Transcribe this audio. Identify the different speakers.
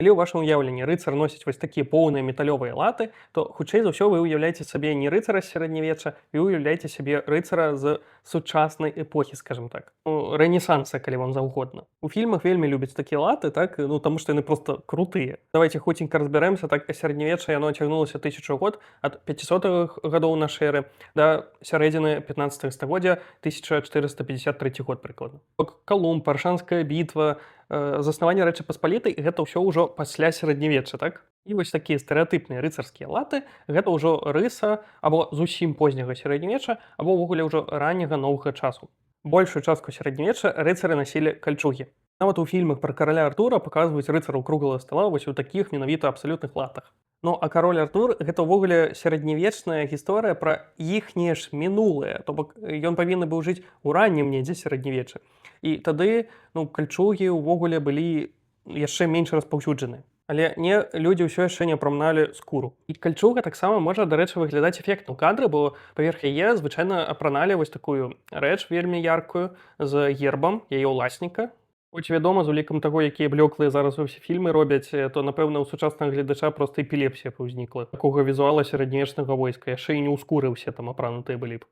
Speaker 1: Калі ў вашым уяўленні рыцар носіць вось такія поўныя металёвыя латы, то хутчэй за ўсё вы ўяўляеце сабе не рыцара з сярэднявечча, вы ўяўляеце сабе рыцара з сучаснай эпохі, скажем так. Ну, рэнесанса, калі вам заўгодна. У фільмах вельмі любяць такія латы, так, ну таму што яны проста крутыя. Давайте хуценька разбярэмся, так сярэднявечча яно цягнулася 1000 год ад 500-х гадоў нашай эры да сярэдзіны 15 стагоддзя 1453 год прыкладна. Калумб, Аршанская бітва, заснаванне Рэчы Паспалітай гэта ўсё ўжо пасля сярэднявечча, так? І вось такія стэрэатыпныя рыцарскія латы гэта ўжо рыса або зусім позняга сярэднявечча, або ўвогуле ўжо ранняга новага часу. Большую частку сярэднявечча рыцары насілі кальчугі. Нават у фільмах пра караля Артура паказваюць рыцараў круглага стала вось у такіх менавіта абсалютных латах. Ну а кароль Артур гэта ўвогуле сярэднявечная гісторыя пра іхняе ж мінулае, то бок ён павінны быў жыць у раннім недзе сярэднявечча. І тады кальчугі ўвогуле былі яшчэ менш распаўсюджаны. Але не людзі ўсё яшчэ не апраналі скуру. І кальчуга таксама можа, дарэчы, выглядаць эфектна ў кадры, бо паверх яе звычайна апраналі вось такую рэч вельмі яркую з гербам яе ўласніка. Хоць вядома, з улікам таго, якія блёклыя зараз усе фільмы робяць, то, напэўна, у сучаснага гледача проста эпілепсія паўзнікла. Такога візуала сярэднявечнага войска, яшчэ і не ў скуры ўсе там апранутыя былі б.